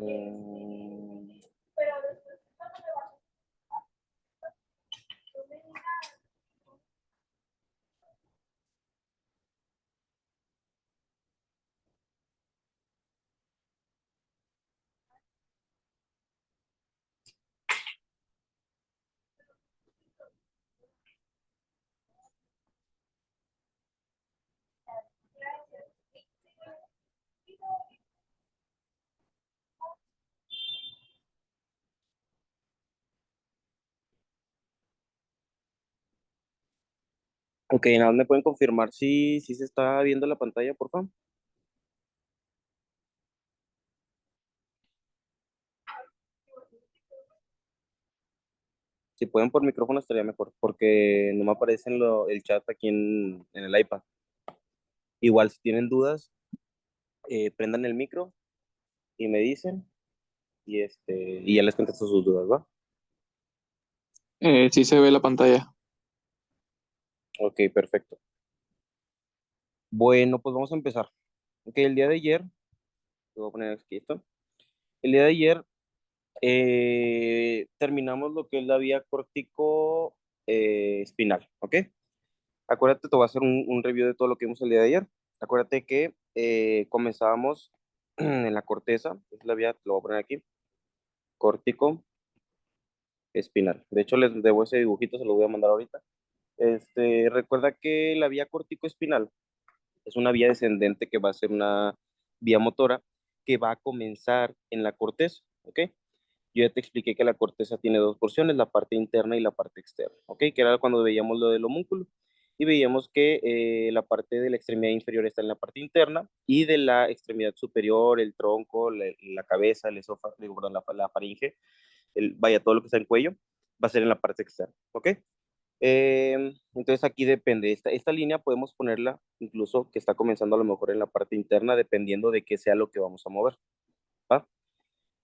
Mm, ok, nada más me pueden confirmar si se está viendo la pantalla, por favor. Si pueden por micrófono estaría mejor, porque no me aparece el chat aquí en el iPad. Igual si tienen dudas, prendan el micro y me dicen y ya les contesto sus dudas, ¿va? Sí se ve la pantalla. Ok, perfecto. Bueno, pues vamos a empezar. Ok, el día de ayer, te voy a poner aquí esto. El día de ayer terminamos lo que es la vía córtico espinal, ¿ok? Acuérdate, te voy a hacer un review de todo lo que vimos el día de ayer. Acuérdate que comenzábamos en la corteza, es la vía, te lo voy a poner aquí, córtico espinal. De hecho, les debo ese dibujito, se lo voy a mandar ahorita. Recuerda que la vía córtico espinal es una vía descendente que va a ser una vía motora que va a comenzar en la corteza, ¿ok? Yo ya te expliqué que la corteza tiene dos porciones, la parte interna y la parte externa, ¿ok? Que era cuando veíamos lo del homúnculo. Y veíamos que la parte de la extremidad inferior está en la parte interna y de la extremidad superior, el tronco, la cabeza, el esófago, digo, perdón, la faringe, vaya, todo lo que está en cuello, va a ser en la parte externa, ¿ok? Entonces aquí depende, esta línea podemos ponerla incluso que está comenzando a lo mejor en la parte interna, dependiendo de qué sea lo que vamos a mover, ¿va?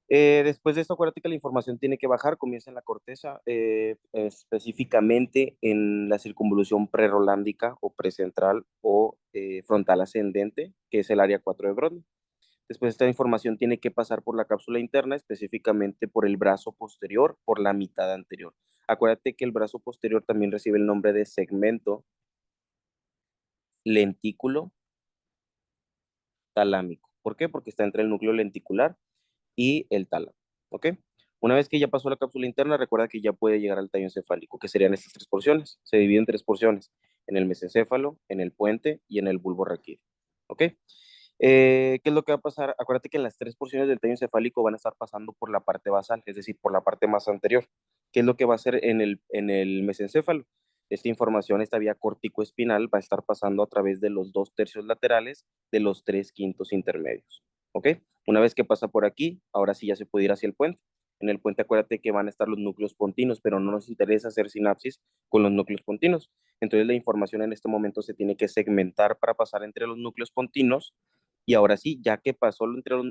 Después de esto, acuérdate que la información tiene que bajar, comienza en la corteza, específicamente en la circunvolución prerolándica o precentral o frontal ascendente, que es el área 4 de Brodmann. Después esta información tiene que pasar por la cápsula interna, específicamente por el brazo posterior, por la mitad anterior. Acuérdate que el brazo posterior también recibe el nombre de segmento lentículo talámico. ¿Por qué? Porque está entre el núcleo lenticular y el tálamo. ¿Ok? Una vez que ya pasó la cápsula interna, recuerda que ya puede llegar al tallo encefálico, que serían estas tres porciones. Se divide en tres porciones, en el mesencéfalo, en el puente y en el bulbo raquídeo. ¿Ok? ¿Qué es lo que va a pasar? Acuérdate que en las tres porciones del tallo encefálico van a estar pasando por la parte basal, es decir, por la parte más anterior. ¿Qué es lo que va a hacer en el mesencéfalo? Esta información, esta vía córtico-espinal, va a estar pasando a través de los 2/3 laterales de los 3/5 intermedios. ¿Ok? Una vez que pasa por aquí, ahora sí ya se puede ir hacia el puente. En el puente acuérdate que van a estar los núcleos pontinos, pero no nos interesa hacer sinapsis con los núcleos pontinos. Entonces la información en este momento se tiene que segmentar para pasar entre los núcleos pontinos y ahora sí, ya que pasó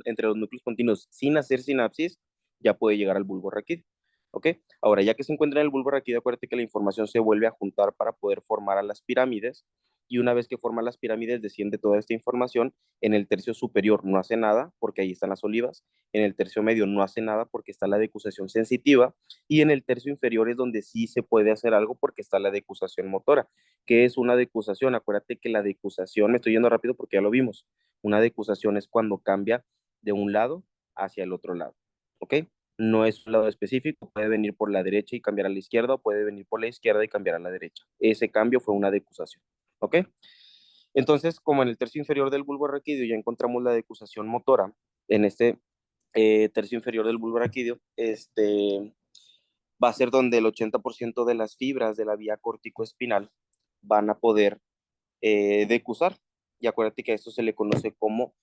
entre los núcleos pontinos sin hacer sinapsis, ya puede llegar al bulbo raquídeo. ¿Ok? Ahora, ya que se encuentra en el bulbo raquídeo, acuérdate que la información se vuelve a juntar para poder formar a las pirámides y una vez que forma las pirámides desciende toda esta información. En el tercio superior no hace nada porque ahí están las olivas, en el tercio medio no hace nada porque está la decusación sensitiva y en el tercio inferior es donde sí se puede hacer algo porque está la decusación motora. ¿Qué es una decusación? Acuérdate que la decusación, me estoy yendo rápido porque ya lo vimos, una decusación es cuando cambia de un lado hacia el otro lado, ¿ok? No es un lado específico, puede venir por la derecha y cambiar a la izquierda o puede venir por la izquierda y cambiar a la derecha. Ese cambio fue una decusación. ¿Ok? Entonces, como en el tercio inferior del bulbo raquídeo ya encontramos la decusación motora, en este tercio inferior del bulbo raquídeo, va a ser donde el 80% de las fibras de la vía córtico-espinal van a poder decusar. Y acuérdate que a esto se le conoce como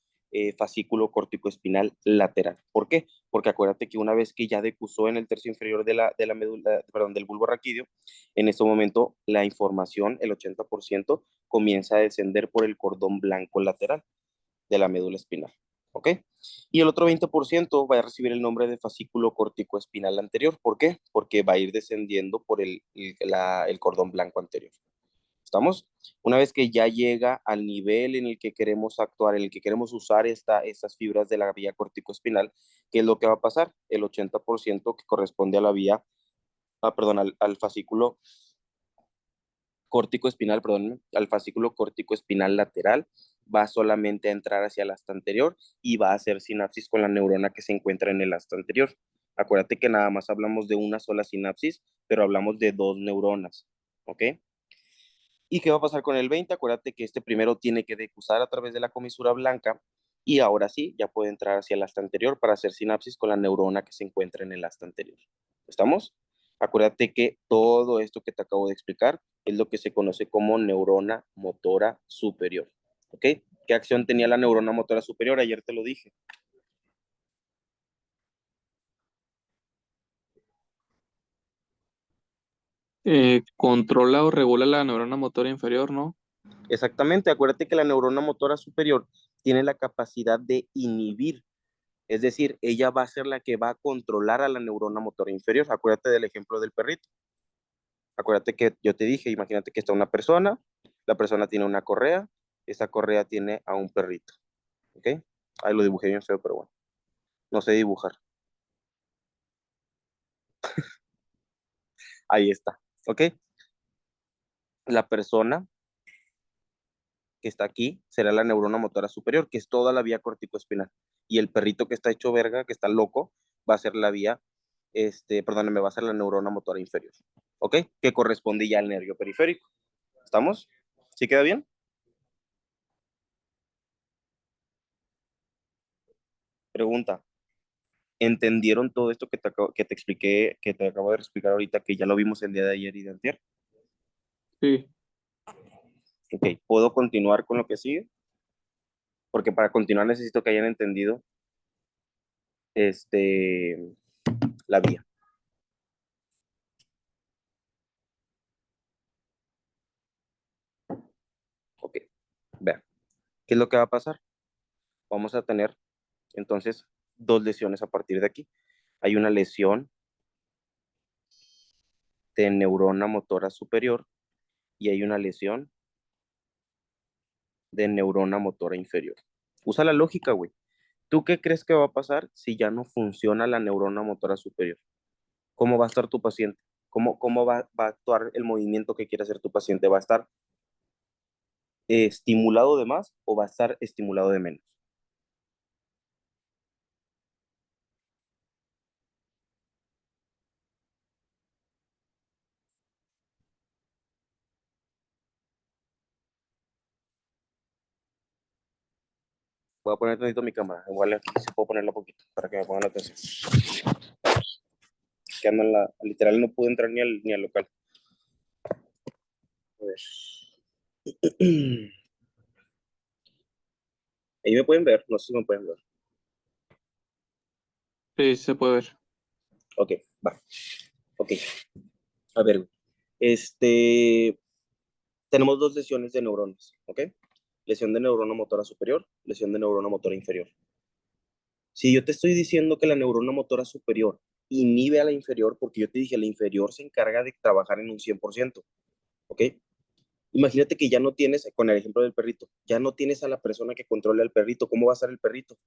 fascículo córtico-espinal lateral. ¿Por qué? Porque acuérdate que una vez que ya decusó en el tercio inferior de la médula, perdón, del bulbo raquídeo, en este momento la información, el 80%, comienza a descender por el cordón blanco lateral de la médula espinal. ¿Ok? Y el otro 20% va a recibir el nombre de fascículo córtico-espinal anterior. ¿Por qué? Porque va a ir descendiendo por el cordón blanco anterior. ¿Estamos? Una vez que ya llega al nivel en el que queremos actuar, en el que queremos usar estas fibras de la vía corticoespinal, ¿qué es lo que va a pasar? El 80% que corresponde a la vía, perdón, al fascículo córtico-espinal, perdón, al fascículo córtico-espinal lateral, va solamente a entrar hacia el asta anterior y va a hacer sinapsis con la neurona que se encuentra en el asta anterior. Acuérdate que nada más hablamos de una sola sinapsis, pero hablamos de dos neuronas, ¿ok? ¿Y qué va a pasar con el 20? Acuérdate que este primero tiene que decusar a través de la comisura blanca y ahora sí, ya puede entrar hacia el asta anterior para hacer sinapsis con la neurona que se encuentra en el asta anterior. ¿Estamos? Acuérdate que todo esto que te acabo de explicar es lo que se conoce como neurona motora superior. ¿Ok? ¿Qué acción tenía la neurona motora superior? Ayer te lo dije. Controla o regula la neurona motora inferior, ¿no? Exactamente, acuérdate que la neurona motora superior tiene la capacidad de inhibir. Es decir, ella va a ser la que va a controlar a la neurona motora inferior. Acuérdate del ejemplo del perrito. Acuérdate que yo te dije, imagínate que está una persona, la persona tiene una correa, esa correa tiene a un perrito. ¿Ok? Ahí lo dibujé bien feo, pero bueno, no sé dibujar. Ahí está. ¿Ok? La persona que está aquí será la neurona motora superior, que es toda la vía corticoespinal. Y el perrito que está hecho verga, que está loco, va a ser la vía, perdóname, va a ser la neurona motora inferior. ¿Ok? Que corresponde ya al nervio periférico. ¿Estamos? ¿Sí queda bien? Pregunta. ¿Entendieron todo esto que te expliqué, que te acabo de explicar ahorita, que ya lo vimos el día de ayer y de antier? Sí. Ok, ¿puedo continuar con lo que sigue? Porque para continuar necesito que hayan entendido este, la vía. Ok, vean, ¿qué es lo que va a pasar? Vamos a tener entonces dos lesiones a partir de aquí. Hay una lesión de neurona motora superior y hay una lesión de neurona motora inferior. Usa la lógica, güey. ¿Tú qué crees que va a pasar si ya no funciona la neurona motora superior? ¿Cómo va a estar tu paciente? ¿Cómo va a actuar el movimiento que quiere hacer tu paciente? ¿Va a estar estimulado de más o va a estar estimulado de menos? Voy a poner tantito mi cámara. Igual aquí se puedo ponerla poquito para que me pongan atención. Que ando en la, literal no pude entrar ni al local. A ver. Ahí me pueden ver, no sé si me pueden ver. Sí, se puede ver. Ok, va. Ok, a ver. Este, tenemos dos lesiones de neuronas, ¿ok? Lesión de neurona motora superior, lesión de neurona motora inferior. Si yo te estoy diciendo que la neurona motora superior inhibe a la inferior, porque yo te dije, la inferior se encarga de trabajar en un 100%, ¿ok? Imagínate que ya no tienes, con el ejemplo del perrito, ya no tienes a la persona que controla al perrito. ¿Cómo va a estar el perrito?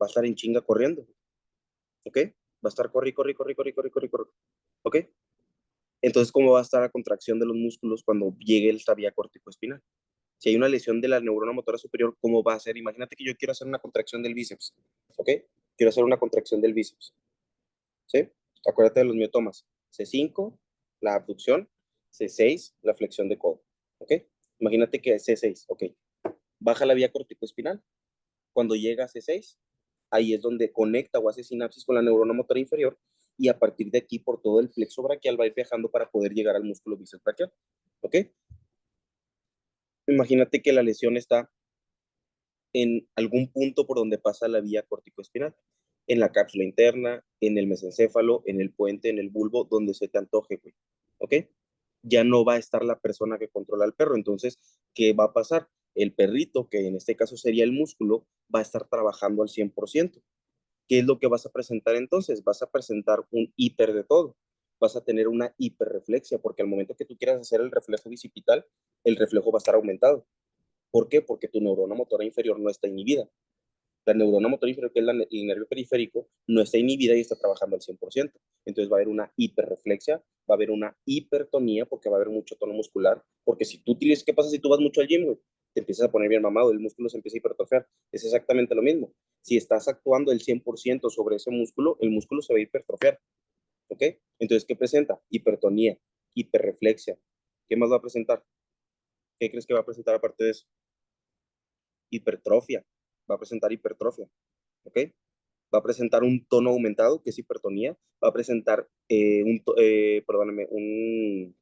Va a estar en chinga corriendo, ¿ok? Va a estar corri, corri, corri, corri, corri, corri, corri, ¿ok? Entonces, ¿cómo va a estar la contracción de los músculos cuando llegue esta vía corticoespinal? Si hay una lesión de la neurona motora superior, ¿cómo va a ser? Imagínate que yo quiero hacer una contracción del bíceps, ¿ok? Quiero hacer una contracción del bíceps, ¿sí? Acuérdate de los miotomas. C5, la abducción, C6, la flexión de codo, ¿ok? Imagínate que C6, ¿ok? Baja la vía corticoespinal. Cuando llega a C6, ahí es donde conecta o hace sinapsis con la neurona motora inferior y a partir de aquí por todo el plexo braquial va a ir viajando para poder llegar al músculo bíceps braquial, ¿ok? Imagínate que la lesión está en algún punto por donde pasa la vía corticoespinal, en la cápsula interna, en el mesencéfalo, en el puente, en el bulbo, donde se te antoje, güey. ¿Ok? Ya no va a estar la persona que controla al perro. Entonces, ¿qué va a pasar? El perrito, que en este caso sería el músculo, va a estar trabajando al 100%. ¿Qué es lo que vas a presentar entonces? Vas a presentar un hiper de todo. vas a tener una hiperreflexia, porque al momento que tú quieras hacer el reflejo bicipital, el reflejo va a estar aumentado. ¿Por qué? Porque tu neurona motora inferior no está inhibida. La neurona motora inferior, que es el nervio periférico, no está inhibida y está trabajando al 100%. Entonces va a haber una hiperreflexia, va a haber una hipertonía, porque va a haber mucho tono muscular. Porque si tú utilizas, ¿qué pasa si tú vas mucho al gym, güey? Te empiezas a poner bien mamado, el músculo se empieza a hipertrofiar. Es exactamente lo mismo. Si estás actuando el 100% sobre ese músculo, el músculo se va a hipertrofiar. ¿Ok? Entonces, ¿qué presenta? Hipertonía, hiperreflexia. ¿Qué más va a presentar? ¿Qué crees que va a presentar aparte de eso? Hipertrofia. Va a presentar hipertrofia. ¿Ok? Va a presentar un tono aumentado, que es hipertonía, va a presentar perdóname, un,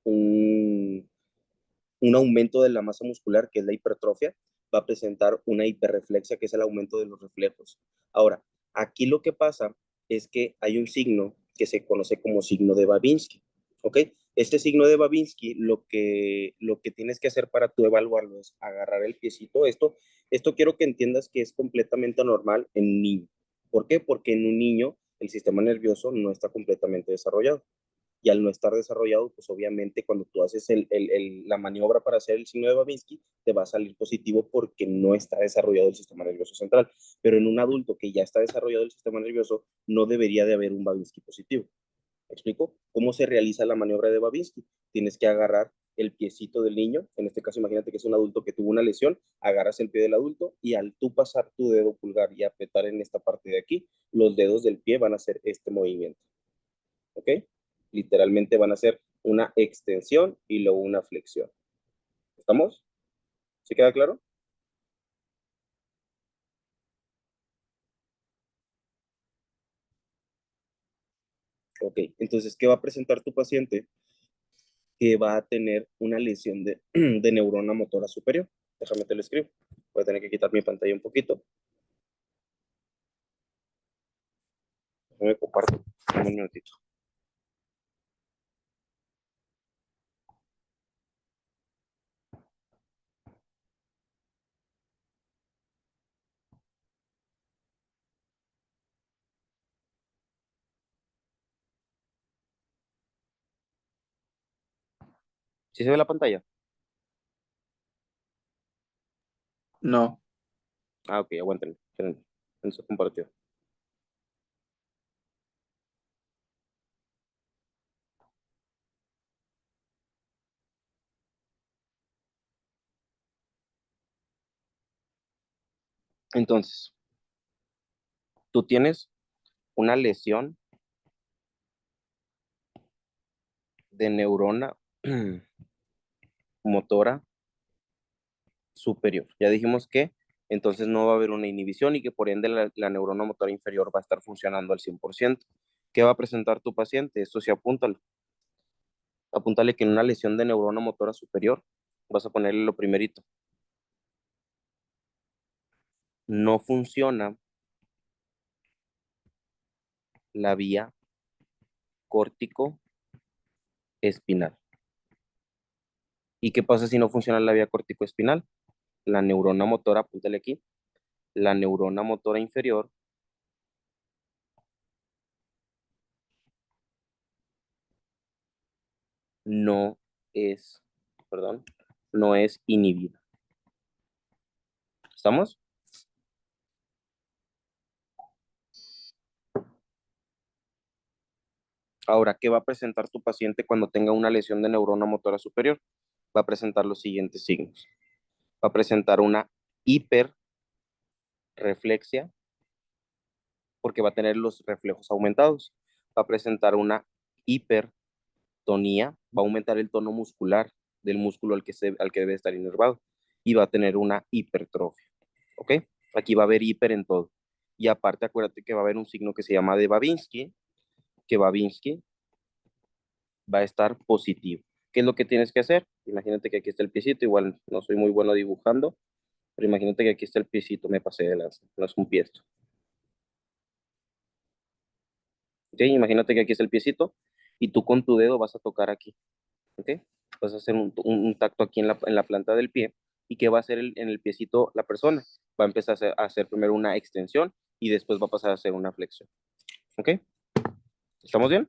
un aumento de la masa muscular, que es la hipertrofia, va a presentar una hiperreflexia, que es el aumento de los reflejos. Ahora, aquí lo que pasa es que hay un signo que se conoce como signo de Babinski, ¿ok? Este signo de Babinski, lo que tienes que hacer para tú evaluarlo es agarrar el piecito. Esto quiero que entiendas que es completamente normal en un niño. ¿Por qué? Porque en un niño el sistema nervioso no está completamente desarrollado y al no estar desarrollado, pues obviamente cuando tú haces la maniobra para hacer el signo de Babinski, te va a salir positivo porque no está desarrollado el sistema nervioso central. Pero en un adulto que ya está desarrollado el sistema nervioso, no debería de haber un Babinski positivo. ¿Me explico? ¿Cómo se realiza la maniobra de Babinski? Tienes que agarrar el piecito del niño, en este caso imagínate que es un adulto que tuvo una lesión, agarras el pie del adulto y al tú pasar tu dedo pulgar y apretar en esta parte de aquí, los dedos del pie van a hacer este movimiento. ¿Ok? Literalmente van a ser una extensión y luego una flexión. ¿Estamos? ¿Sí queda claro? Ok, entonces, ¿qué va a presentar tu paciente? Que va a tener una lesión de neurona motora superior. Déjame te lo escribo. Voy a tener que quitar mi pantalla un poquito. Déjame comparto un minutito. ¿Sí se ve la pantalla? No. Ah, ok, aguántenme. Espérenme. Se compartió. Entonces, tú tienes una lesión de neurona motora superior. Ya dijimos que entonces no va a haber una inhibición y que por ende la neurona motora inferior va a estar funcionando al 100%. ¿Qué va a presentar tu paciente? Esto sí, apúntalo. Apúntale que en una lesión de neurona motora superior vas a ponerle lo primerito. No funciona la vía córtico espinal. ¿Y qué pasa si no funciona la vía córtico espinal? La neurona motora, apúntale aquí, la neurona motora inferior no es, perdón, no es inhibida. ¿Estamos? Ahora, ¿qué va a presentar tu paciente cuando tenga una lesión de neurona motora superior? Va a presentar los siguientes signos. Va a presentar una hiperreflexia, porque va a tener los reflejos aumentados. Va a presentar una hipertonía, va a aumentar el tono muscular del músculo al que debe estar inervado. Y va a tener una hipertrofia. ¿Ok? Aquí va a haber hiper en todo. Y aparte, acuérdate que va a haber un signo que se llama de Babinski, que Babinski va a estar positivo. ¿Qué es lo que tienes que hacer? Imagínate que aquí está el piecito, igual no soy muy bueno dibujando, pero imagínate que aquí está el piecito, me pasé de lanza, no es un pie esto. ¿Ok? Imagínate que aquí está el piecito y tú con tu dedo vas a tocar aquí. ¿Ok? Vas a hacer un tacto aquí en la planta del pie. ¿Y qué va a hacer en el piecito la persona? Va a empezar a hacer primero una extensión y después va a pasar a hacer una flexión. ¿Ok? ¿Estamos bien?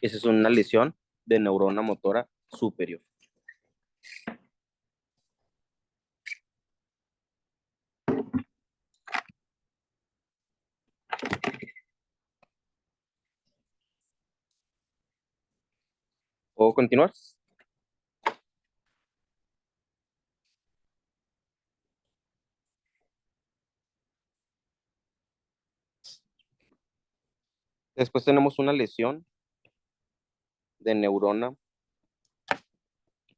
Esa es una lesión de neurona motora superior. ¿Puedo continuar? Después tenemos una lesión de neurona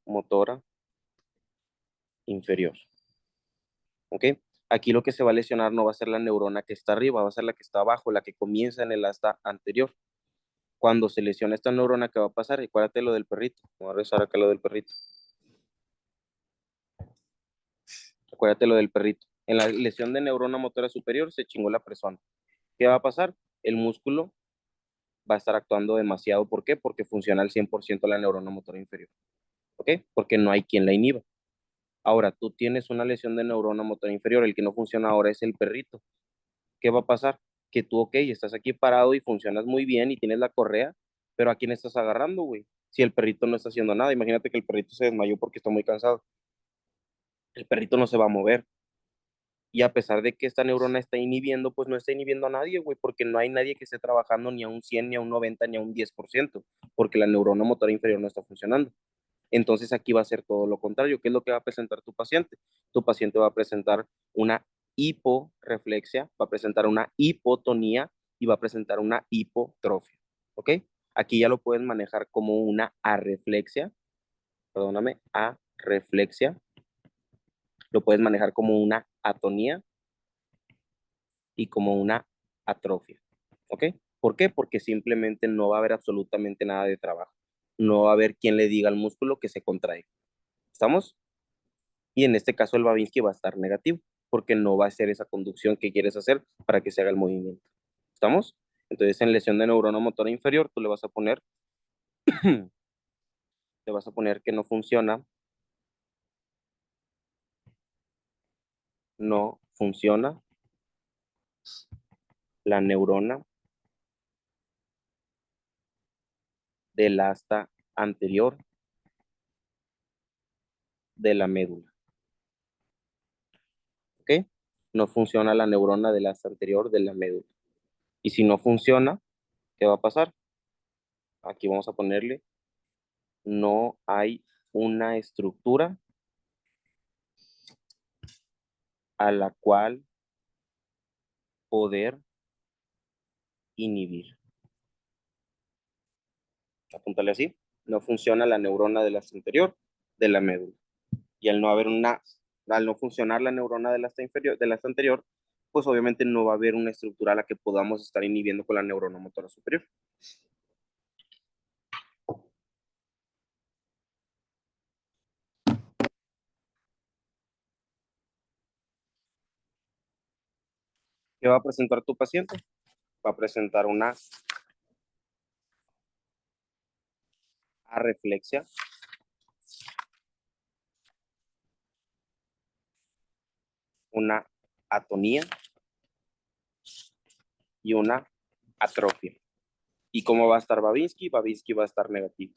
motora inferior. ¿Ok? Aquí lo que se va a lesionar no va a ser la neurona que está arriba, va a ser la que está abajo, la que comienza en el asta anterior. Cuando se lesiona esta neurona, ¿qué va a pasar? Acuérdate lo del perrito. Voy a regresar acá lo del perrito. Acuérdate lo del perrito. En la lesión de neurona motora superior se chingó la persona. ¿Qué va a pasar? El músculo va a estar actuando demasiado. ¿Por qué? Porque funciona al 100% la neurona motora inferior. ¿Ok? Porque no hay quien la inhiba. Ahora, tú tienes una lesión de neurona motora inferior. El que no funciona ahora es el perrito. ¿Qué va a pasar? Que tú, ok, estás aquí parado y funcionas muy bien y tienes la correa, pero ¿a quién estás agarrando, güey? Si el perrito no está haciendo nada, imagínate que el perrito se desmayó porque está muy cansado. El perrito no se va a mover. Y a pesar de que esta neurona está inhibiendo, pues no está inhibiendo a nadie, güey, porque no hay nadie que esté trabajando ni a un 100, ni a un 90, ni a un 10%, porque la neurona motora inferior no está funcionando. Entonces aquí va a ser todo lo contrario. ¿Qué es lo que va a presentar tu paciente? Tu paciente va a presentar una hiporeflexia, va a presentar una hipotonía y va a presentar una hipotrofia. ¿Ok? Aquí ya lo pueden manejar como una arreflexia, perdóname, arreflexia. Lo puedes manejar como una atonía y como una atrofia. ¿Ok? ¿Por qué? Porque simplemente no va a haber absolutamente nada de trabajo. No va a haber quien le diga al músculo que se contrae. ¿Estamos? Y en este caso el Babinski va a estar negativo, porque no va a ser esa conducción que quieres hacer para que se haga el movimiento. ¿Estamos? Entonces en lesión de neurona motora inferior, tú le vas a poner, le vas a poner que no funciona, no funciona la neurona del asta anterior de la médula. ¿Ok? No funciona la neurona del asta anterior de la médula. Y si no funciona, ¿qué va a pasar? Aquí vamos a ponerle, no hay una estructura a la cual poder inhibir. Apúntale así. No funciona la neurona del asta anterior de la médula. Y al no funcionar la neurona del asta inferior, del asta anterior, pues obviamente no va a haber una estructura a la que podamos estar inhibiendo con la neurona motora superior. ¿Qué va a presentar tu paciente? Va a presentar una arreflexia, una atonía y una atrofia. ¿Y cómo va a estar Babinski? Babinski va a estar negativo.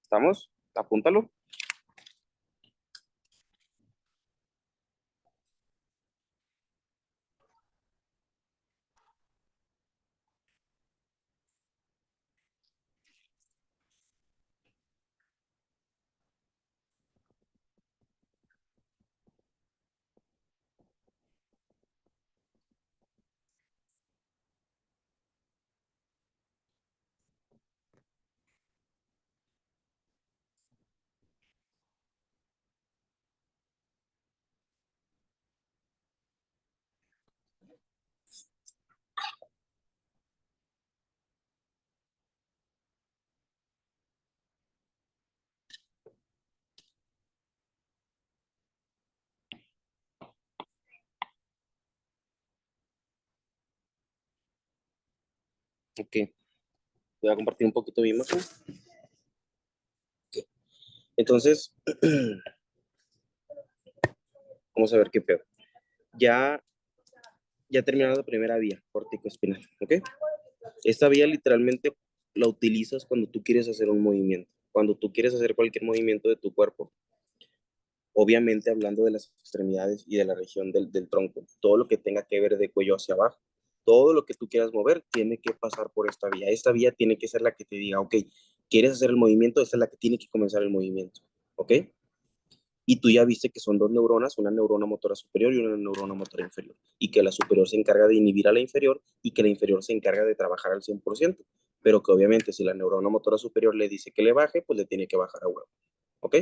¿Estamos? Apúntalo. Ok. Voy a compartir un poquito mi imagen. Entonces, vamos a ver qué pedo. Ya, ya terminamos la primera vía, corticoespinal, ¿ok? Esta vía literalmente la utilizas cuando tú quieres hacer un movimiento, cuando tú quieres hacer cualquier movimiento de tu cuerpo, obviamente hablando de las extremidades y de la región del tronco, todo lo que tenga que ver de cuello hacia abajo, todo lo que tú quieras mover tiene que pasar por esta vía. Esta vía tiene que ser la que te diga, ok, ¿quieres hacer el movimiento? Esta es la que tiene que comenzar el movimiento, ¿ok? Y tú ya viste que son dos neuronas, una neurona motora superior y una neurona motora inferior, y que la superior se encarga de inhibir a la inferior y que la inferior se encarga de trabajar al 100%, pero que obviamente si la neurona motora superior le dice que le baje, pues le tiene que bajar a huevo, ¿ok?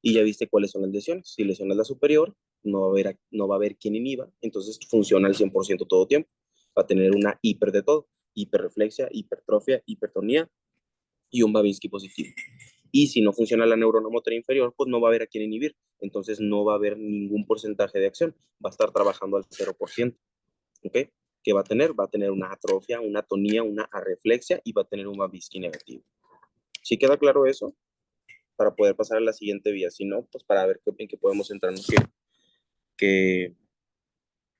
Y ya viste cuáles son las lesiones. Si lesionas la superior, no va a haber quien inhiba, entonces funciona al 100% todo tiempo. Va a tener una hiper de todo, hiperreflexia, hipertrofia, hipertonía y un Babinski positivo. Y si no funciona la neurona motora inferior, pues no va a haber a quien inhibir. Entonces no va a haber ningún porcentaje de acción. Va a estar trabajando al 0%. ¿Ok? ¿Qué va a tener? Va a tener una atrofia, una atonía, una arreflexia y va a tener un Babinski negativo. ¿Sí queda claro eso? Para poder pasar a la siguiente vía. Si no, pues para ver en qué podemos centrarnos que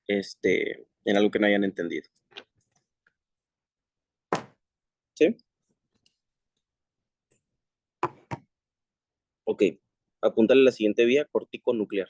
en algo que no hayan entendido. ¿Sí? Ok. Apúntale la siguiente vía, córtico nuclear.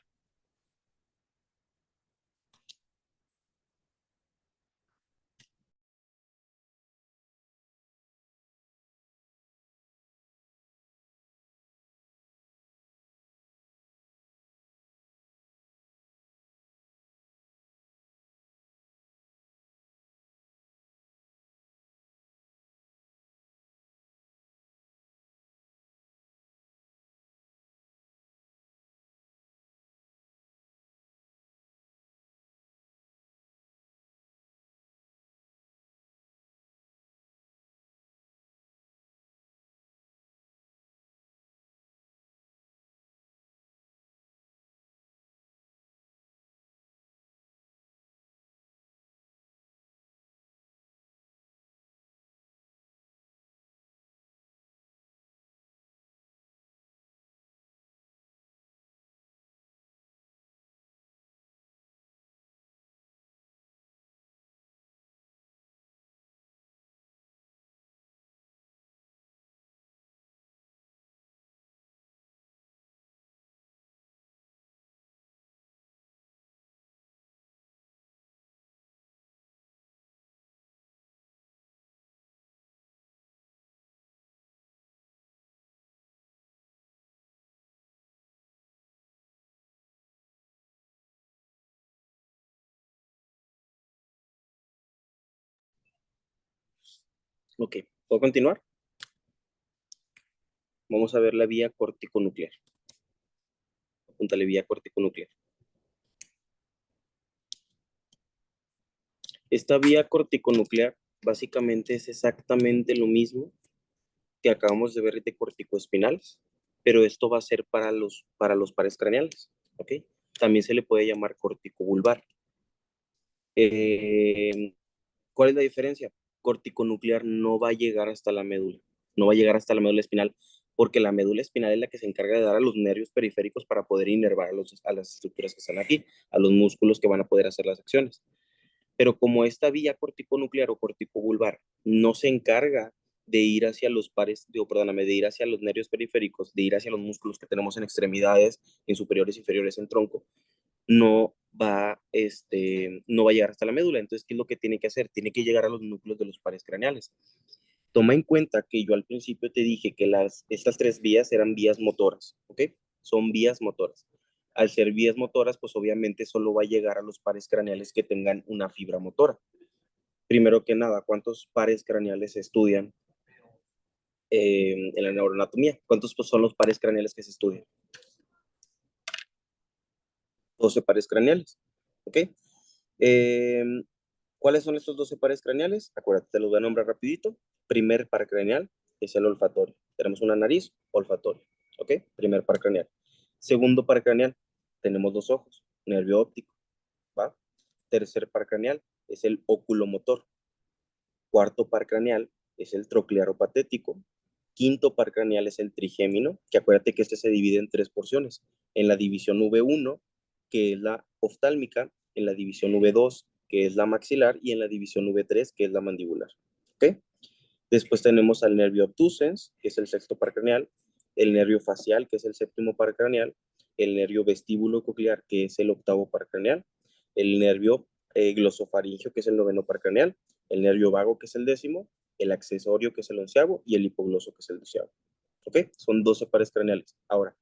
Ok. ¿Puedo continuar? Vamos a ver la vía corticonuclear. Apúntale vía corticonuclear. Esta vía corticonuclear básicamente es exactamente lo mismo que acabamos de ver de corticoespinales, pero esto va a ser para los pares craneales, ¿ok? También se le puede llamar corticovulvar. ¿Cuál es la diferencia? Corticonuclear no va a llegar hasta la médula, no va a llegar hasta la médula espinal, porque la médula espinal es la que se encarga de dar a los nervios periféricos para poder inervar a las estructuras que están aquí, a los músculos que van a poder hacer las acciones. Pero como esta vía corticonuclear o corticovulvar no se encarga de ir hacia los pares, perdóname, de ir hacia los nervios periféricos, de ir hacia los músculos que tenemos en extremidades, en superiores, inferiores, en tronco, no va a llegar hasta la médula. Entonces, ¿qué es lo que tiene que hacer? Tiene que llegar a los núcleos de los pares craneales. Toma en cuenta que yo al principio te dije que estas tres vías eran vías motoras, ¿ok? Son vías motoras. Al ser vías motoras, pues obviamente solo va a llegar a los pares craneales que tengan una fibra motora. Primero que nada, ¿cuántos pares craneales se estudian en la neuroanatomía? ¿Cuántos pues, son los pares craneales que se estudian? 12 pares craneales, ¿ok? Eh, ¿Cuáles son estos 12 pares craneales? Acuérdate, te los voy a nombrar rapidito. Primer par craneal es el olfatorio. Tenemos una nariz, olfatorio, ¿ok? Primer par craneal. Segundo par craneal, tenemos dos ojos, nervio óptico, ¿va? Tercer par craneal es el oculomotor. Cuarto par craneal es el troclearopatético. Quinto par craneal es el trigémino, que acuérdate que este se divide en tres porciones. En la división V1, que es la oftálmica, en la división V2, que es la maxilar, y en la división V3, que es la mandibular. ¿Ok? Después tenemos al nervio abducens, que es el sexto par craneal, el nervio facial, que es el séptimo par craneal, el nervio vestíbulo coclear, que es el octavo par craneal, el nervio glosofaringio, que es el noveno par craneal, el nervio vago, que es el décimo, el accesorio, que es el onceavo, y el hipogloso, que es el doceavo. ¿Ok? Son 12 pares craneales. Ahora,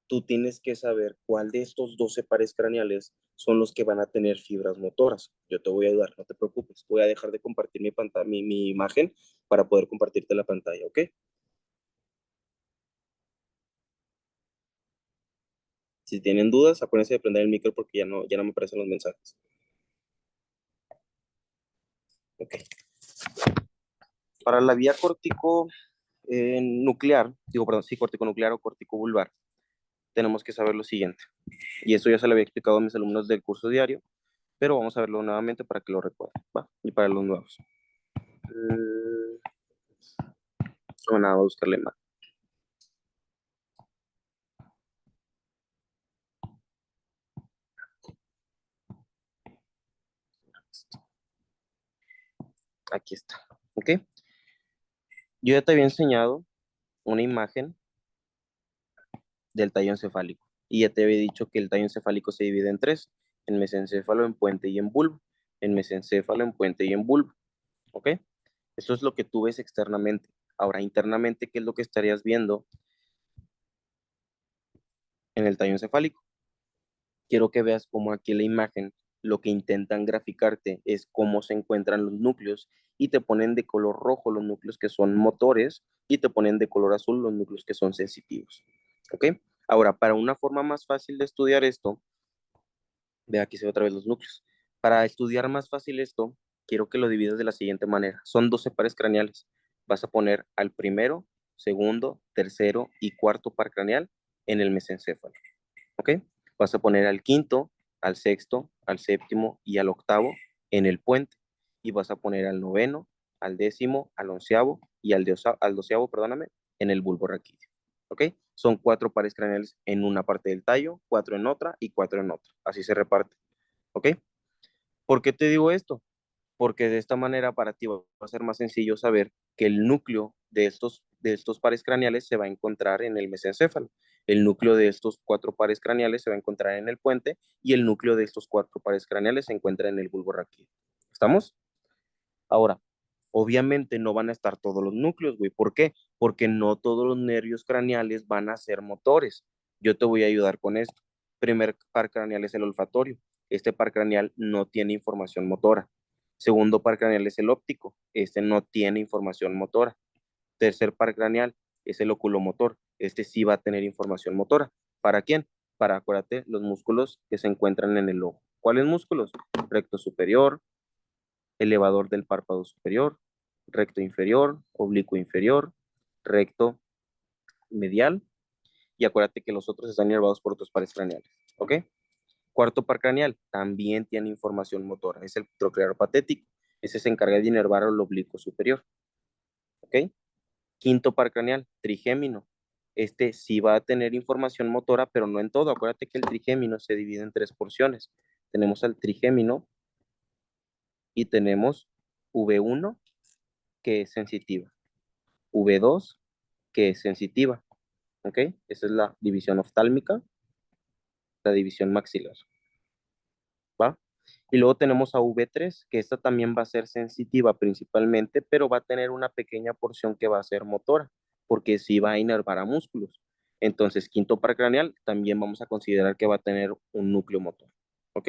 tú tienes que saber cuál de estos 12 pares craneales son los que van a tener fibras motoras. Yo te voy a ayudar, no te preocupes. Voy a dejar de compartir mi pantalla, mi imagen para poder compartirte la pantalla, ¿ok? Si tienen dudas, acuérdense de prender el micro porque ya no me aparecen los mensajes. Ok. Para la vía cortico nuclear, digo, perdón, sí, corticonuclear o corticovulvar, tenemos que saber lo siguiente. Y esto ya se lo había explicado a mis alumnos del curso diario, pero vamos a verlo nuevamente para que lo recuerden, ¿va? Y para los nuevos. Bueno, nada, voy a buscarle más. Aquí está, ¿ok? Yo ya te había enseñado una imagen del tallo encefálico y ya te había dicho que el tallo encefálico se divide en tres, en mesencéfalo, en puente y en bulbo, en mesencéfalo, en puente y en bulbo, ¿ok? Eso es lo que tú ves externamente. Ahora, internamente, ¿qué es lo que estarías viendo en el tallo encefálico? Quiero que veas cómo aquí la imagen lo que intentan graficarte es cómo se encuentran los núcleos y te ponen de color rojo los núcleos que son motores y te ponen de color azul los núcleos que son sensitivos. ¿Ok? Ahora, para una forma más fácil de estudiar esto, ve aquí se ve otra vez los núcleos. Para estudiar más fácil esto, quiero que lo dividas de la siguiente manera. Son 12 pares craneales. Vas a poner al primero, segundo, tercero y cuarto par craneal en el mesencéfalo. ¿Ok? Vas a poner al quinto, al sexto, al séptimo y al octavo en el puente. Y vas a poner al noveno, al décimo, al onceavo y al doceavo, perdóname, en el bulbo raquídeo. ¿Ok? Son 4 pares craneales en una parte del tallo, 4 en otra y 4 en otra. Así se reparte. ¿Ok? ¿Por qué te digo esto? Porque de esta manera para ti va a ser más sencillo saber que el núcleo de estos pares craneales se va a encontrar en el mesencéfalo. El núcleo de estos 4 pares craneales se va a encontrar en el puente y el núcleo de estos 4 pares craneales se encuentra en el bulbo raquídeo. ¿Estamos? Ahora, obviamente no van a estar todos los núcleos, güey. ¿Por qué? Porque no todos los nervios craneales van a ser motores. Yo te voy a ayudar con esto. Primer par craneal es el olfatorio. Este par craneal no tiene información motora. Segundo par craneal es el óptico. Este no tiene información motora. Tercer par craneal es el oculomotor. Este sí va a tener información motora. ¿Para quién? Para, acuérdate, los músculos que se encuentran en el ojo. ¿Cuáles músculos? Recto superior, elevador del párpado superior, recto inferior, oblicuo inferior, recto medial, y acuérdate que los otros están inervados por otros pares craneales, ¿ok? Cuarto par craneal también tiene información motora, es el troclear patético, ese se encarga de inervar el oblicuo superior, ¿ok? Quinto par craneal, trigémino, este sí va a tener información motora, pero no en todo, acuérdate que el trigémino se divide en tres porciones, tenemos al trigémino y tenemos V1, que es sensitiva, V2, que es sensitiva, ¿ok? Esa es la división oftálmica, la división maxilar, ¿va? Y luego tenemos a V3, que esta también va a ser sensitiva principalmente, pero va a tener una pequeña porción que va a ser motora, porque sí va a inervar a músculos. Entonces, quinto par craneal también vamos a considerar que va a tener un núcleo motor, ¿ok?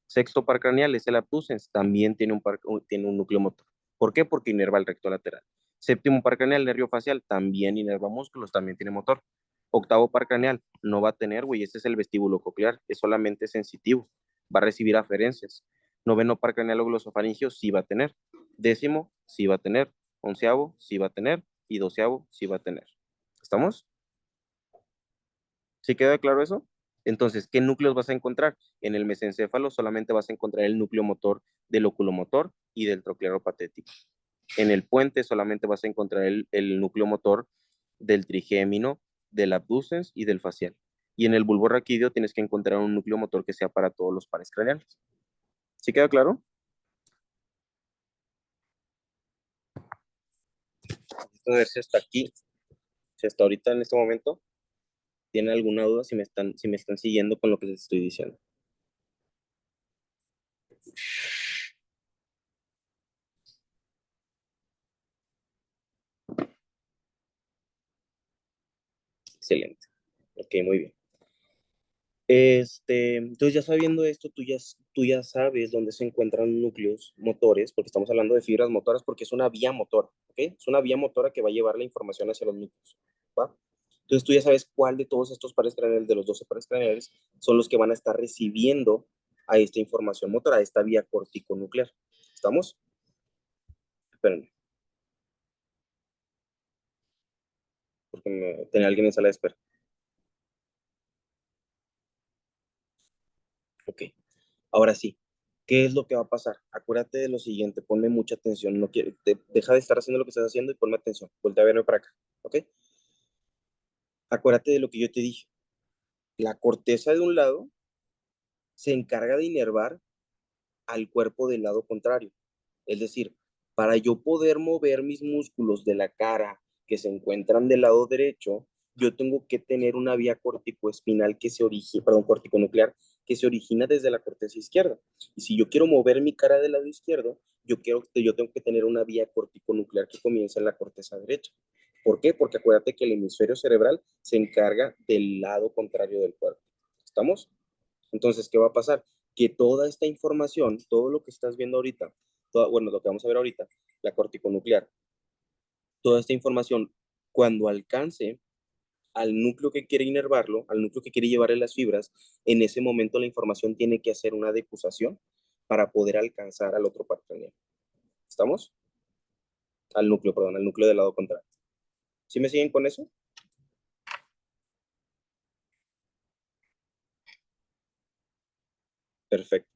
Sexto par craneal es el abducens, también tiene un núcleo motor. ¿Por qué? Porque inerva el recto lateral. Séptimo par craneal, nervio facial, también inerva músculos, también tiene motor. Octavo par craneal, no va a tener, güey, este es el vestíbulo coclear, es solamente sensitivo, va a recibir aferencias. Noveno par craneal o glosofaringio, sí va a tener. Décimo, sí va a tener. Onceavo, sí va a tener. Y doceavo, sí va a tener. ¿Estamos? ¿Sí queda claro eso? Entonces, ¿qué núcleos vas a encontrar? En el mesencéfalo solamente vas a encontrar el núcleo motor del oculomotor y del troclearo patético. En el puente solamente vas a encontrar el núcleo motor del trigémino, del abducens y del facial. Y en el bulbo raquídeo tienes que encontrar un núcleo motor que sea para todos los pares craneales. ¿Sí queda claro? Necesito ver si hasta aquí, si hasta ahorita en este momento tienen alguna duda, si me están siguiendo con lo que les estoy diciendo. Excelente. Ok, muy bien. Entonces ya sabiendo esto, tú ya sabes dónde se encuentran núcleos motores, porque estamos hablando de fibras motoras, porque es una vía motora, ¿ok? Es una vía motora que va a llevar la información hacia los núcleos, ¿va? Entonces tú ya sabes cuál de todos estos pares craneales, de los 12 pares craneales, son los que van a estar recibiendo a esta información motora, a esta vía corticonuclear. ¿Estamos? Espérenme, porque tenía alguien en sala de espera. Ok. Ahora sí, ¿qué es lo que va a pasar? Acuérdate de lo siguiente, ponme mucha atención, no quiero, deja de estar haciendo lo que estás haciendo y ponme atención, vuelve a verme para acá, ¿ok? Acuérdate de lo que yo te dije. La corteza de un lado se encarga de inervar al cuerpo del lado contrario. Es decir, para yo poder mover mis músculos de la cara que se encuentran del lado derecho, yo tengo que tener una vía corticoespinal que se origina, perdón, corticonuclear, que se origina desde la corteza izquierda. Y si yo quiero mover mi cara del lado izquierdo, yo tengo que tener una vía corticonuclear que comienza en la corteza derecha. ¿Por qué? Porque acuérdate que el hemisferio cerebral se encarga del lado contrario del cuerpo. ¿Estamos? Entonces, ¿qué va a pasar? Que toda esta información, todo lo que estás viendo ahorita, bueno, lo que vamos a ver ahorita, la corticonuclear, toda esta información, cuando alcance al núcleo que quiere inervarlo, al núcleo que quiere llevarle las fibras, en ese momento la información tiene que hacer una decusación para poder alcanzar al otro par craneal. ¿Estamos? Al núcleo, perdón, al núcleo del lado contrario. ¿Sí me siguen con eso? Perfecto.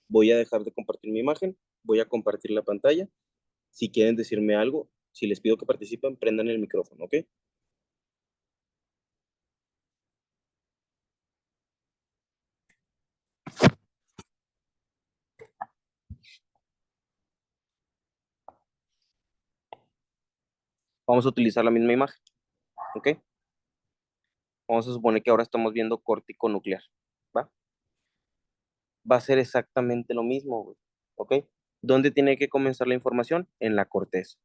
Voy a dejar de compartir mi imagen, voy a compartir la pantalla. Si quieren decirme algo, si les pido que participen, prendan el micrófono, ¿ok? Vamos a utilizar la misma imagen, ¿ok? Vamos a suponer que ahora estamos viendo córtico nuclear, ¿va? Va a ser exactamente lo mismo, güey, ¿ok? ¿Dónde tiene que comenzar la información? En la corteza,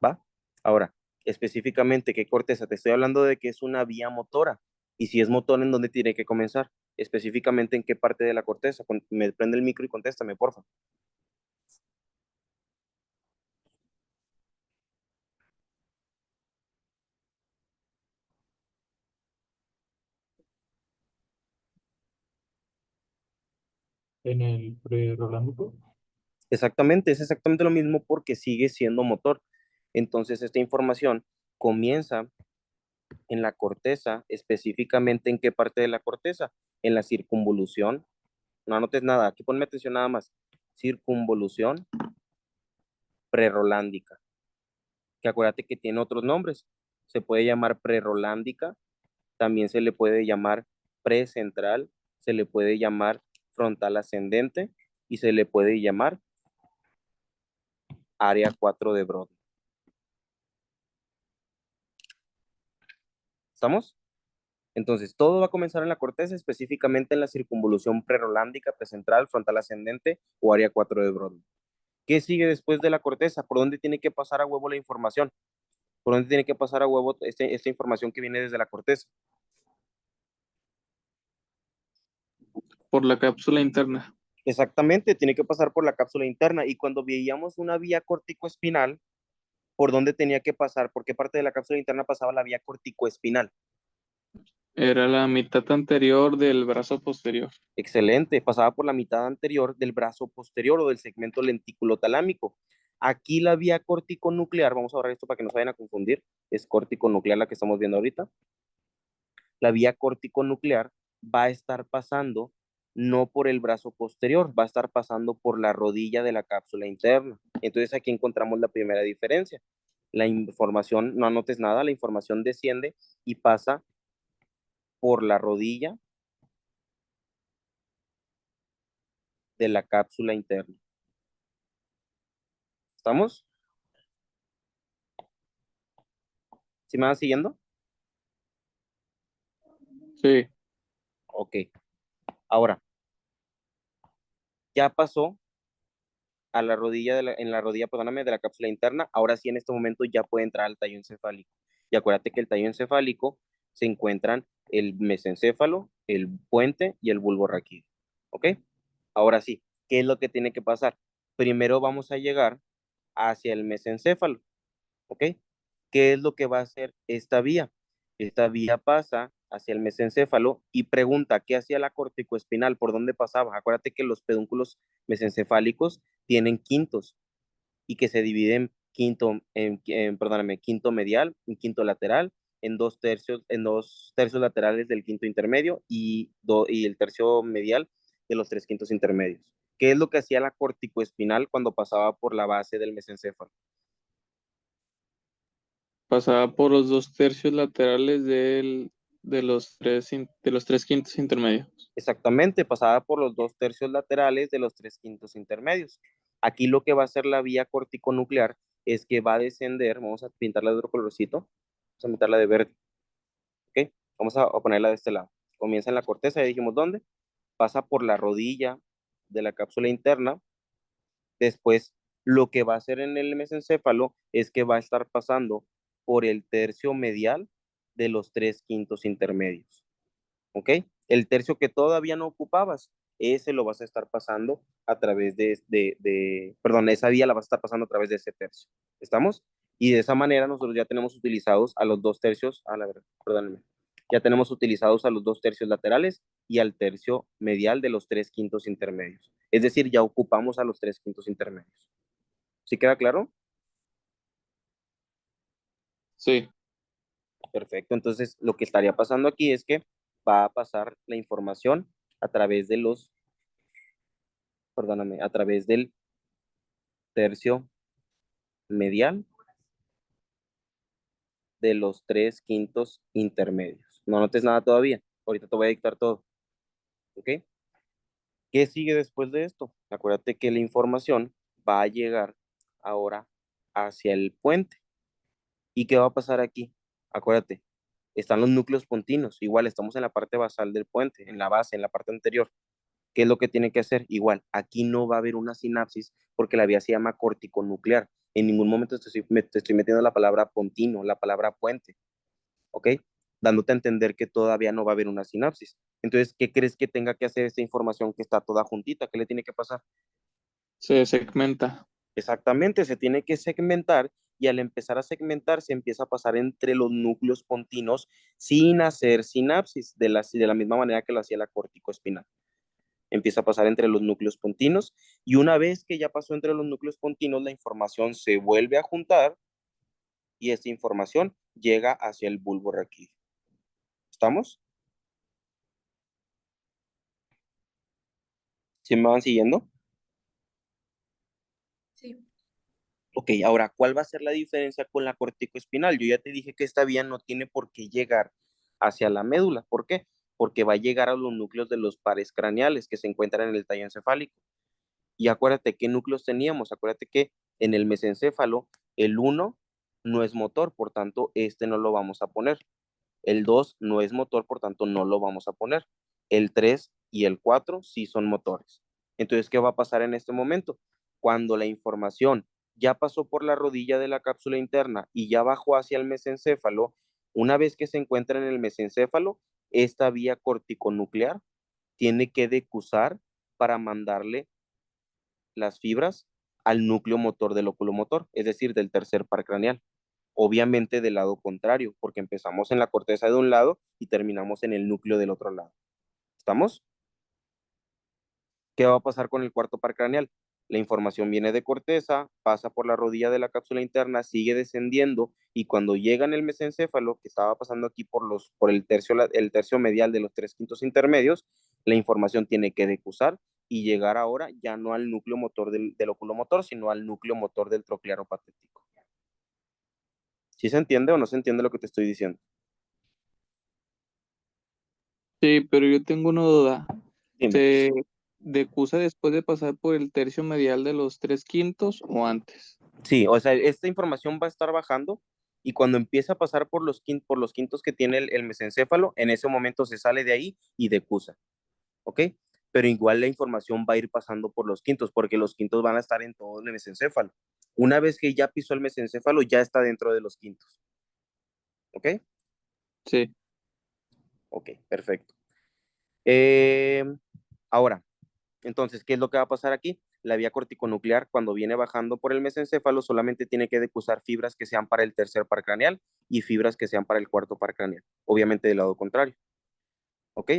¿va? Ahora, específicamente, ¿qué corteza? Te estoy hablando de que es una vía motora. Y si es motor, ¿en dónde tiene que comenzar? Específicamente, ¿en qué parte de la corteza? Me prende el micro y contéstame, porfa. En el pre-rolámbico. Exactamente, es exactamente lo mismo porque sigue siendo motor. Entonces, esta información comienza en la corteza, específicamente en qué parte de la corteza, en la circunvolución. No anotes nada, aquí ponme atención nada más. Circunvolución prerolándica, que acuérdate que tiene otros nombres. Se puede llamar prerolándica, también se le puede llamar precentral, se le puede llamar frontal ascendente y se le puede llamar área 4 de Brodmann. ¿Estamos? Entonces, todo va a comenzar en la corteza, específicamente en la circunvolución prerolándica, precentral, frontal ascendente o área 4 de Brodmann. ¿Qué sigue después de la corteza? ¿Por dónde tiene que pasar a huevo la información? ¿Por dónde tiene que pasar a huevo esta información que viene desde la corteza? Por la cápsula interna. Exactamente, tiene que pasar por la cápsula interna. Y cuando veíamos una vía corticoespinal, ¿por dónde tenía que pasar? ¿Por qué parte de la cápsula interna pasaba la vía corticoespinal? Era la mitad anterior del brazo posterior. Excelente, pasaba por la mitad anterior del brazo posterior o del segmento lentículo talámico. Aquí la vía corticonuclear, vamos a ver esto para que no se vayan a confundir, es corticonuclear la que estamos viendo ahorita. La vía corticonuclear va a estar pasando no por el brazo posterior, va a estar pasando por la rodilla de la cápsula interna. Entonces aquí encontramos la primera diferencia. La información, no anotes nada, la información desciende y pasa por la rodilla de la cápsula interna. ¿Estamos? ¿Sí me van siguiendo? Sí, Ok. Ahora, ya pasó a la rodilla en la rodilla, perdóname, de la cápsula interna. Ahora sí, en este momento ya puede entrar al tallo encefálico. Y acuérdate que el tallo encefálico se encuentran el mesencéfalo, el puente y el bulbo raquídeo. ¿Ok? Ahora sí, ¿qué es lo que tiene que pasar? Primero vamos a llegar hacia el mesencéfalo. ¿Ok? ¿Qué es lo que va a hacer esta vía? Esta vía pasa hacia el mesencéfalo y pregunta, ¿qué hacía la corticoespinal? ¿Por dónde pasaba? Acuérdate que los pedúnculos mesencefálicos tienen quintos y que se dividen perdóname, quinto medial, un quinto lateral, en dos tercios laterales del quinto intermedio y el tercio medial de los tres quintos intermedios. ¿Qué es lo que hacía la corticoespinal cuando pasaba por la base del mesencéfalo? pasaba por los 2 tercios laterales de los 3 quintos intermedios. Exactamente, pasada por los dos tercios laterales de los tres quintos intermedios. Aquí lo que va a hacer la vía corticonuclear es que va a descender, vamos a pintarla de otro colorcito, vamos a pintarla de verde, ¿ok? Vamos a ponerla de este lado. Comienza en la corteza, ya dijimos dónde, pasa por la rodilla de la cápsula interna, después lo que va a hacer en el mesencéfalo es que va a estar pasando por el tercio medial de los tres quintos intermedios. ¿Ok? El tercio que todavía no ocupabas, ese lo vas a estar pasando a través perdón, esa vía la vas a estar pasando a través de ese tercio. ¿Estamos? Y de esa manera nosotros ya tenemos utilizados a los dos tercios, a la verdad, perdónenme, ya tenemos utilizados a los dos tercios laterales y al tercio medial de los tres quintos intermedios. Es decir, ya ocupamos a los tres quintos intermedios. ¿Sí queda claro? Sí, Perfecto. Entonces, lo que estaría pasando aquí es que va a pasar la información a través de perdóname, a través del tercio medial de los tres quintos intermedios. No notes nada todavía. Ahorita te voy a dictar todo. ¿Ok? ¿Qué sigue después de esto? Acuérdate que la información va a llegar ahora hacia el puente. ¿Y qué va a pasar aquí? Acuérdate, están los núcleos pontinos. Igual estamos en la parte basal del puente, en la base, en la parte anterior. ¿Qué es lo que tiene que hacer? Igual, aquí no va a haber una sinapsis porque la vía se llama corticonuclear. En ningún momento te estoy metiendo la palabra pontino, la palabra puente, ¿ok? Dándote a entender que todavía no va a haber una sinapsis. Entonces, ¿qué crees que tenga que hacer esta información que está toda juntita? ¿Qué le tiene que pasar? se segmenta. Exactamente, se tiene que segmentar y al empezar a segmentar se empieza a pasar entre los núcleos pontinos sin hacer sinapsis, de la misma manera que lo hacía la corticoespinal. Empieza a pasar entre los núcleos pontinos y una vez que ya pasó entre los núcleos pontinos, la información se vuelve a juntar y esta información llega hacia el bulbo raquídeo. ¿Estamos? ¿Sí me van siguiendo? Sí. Ok, ahora, ¿cuál va a ser la diferencia con la corticoespinal? Yo ya te dije que esta vía no tiene por qué llegar hacia la médula. ¿Por qué? Porque va a llegar a los núcleos de los pares craneales que se encuentran en el tallo encefálico. Y acuérdate qué núcleos teníamos. Acuérdate que en el mesencéfalo el uno no es motor, por tanto, este no lo vamos a poner. El 2 no es motor, por tanto, no lo vamos a poner. El 3 y el 4 sí son motores. Entonces, ¿qué va a pasar en este momento? Cuando la información ya pasó por la rodilla de la cápsula interna y ya bajó hacia el mesencéfalo, una vez que se encuentra en el mesencéfalo, esta vía corticonuclear tiene que decusar para mandarle las fibras al núcleo motor del oculomotor, es decir, del tercer par craneal. Obviamente del lado contrario, porque empezamos en la corteza de un lado y terminamos en el núcleo del otro lado. ¿Estamos? ¿Qué va a pasar con el cuarto par craneal? La información viene de corteza, pasa por la rodilla de la cápsula interna, sigue descendiendo y cuando llega en el mesencéfalo, que estaba pasando aquí por el tercio medial de los tres quintos intermedios, la información tiene que decusar y llegar ahora ya no al núcleo motor del oculomotor, sino al núcleo motor del troclearo patético. ¿Sí se entiende o no se entiende lo que te estoy diciendo? Sí, pero yo tengo una duda. Dime. ¿Se decusa después de pasar por el tercio medial de los 3/5 o antes? Sí, o sea, esta información va a estar bajando y cuando empieza a pasar por los quintos que tiene el mesencéfalo, en ese momento se sale de ahí y decusa, ¿ok? Pero igual la información va a ir pasando por los quintos, porque los quintos van a estar en todo el mesencéfalo. Una vez que ya pisó el mesencéfalo, ya está dentro de los quintos, ¿ok? Sí. Ok, perfecto. Eh, ahora, entonces, ¿qué es lo que va a pasar aquí? La vía corticonuclear, cuando viene bajando por el mesencéfalo, solamente tiene que decusar fibras que sean para el tercer par craneal y fibras que sean para el cuarto par craneal, obviamente del lado contrario, ¿ok?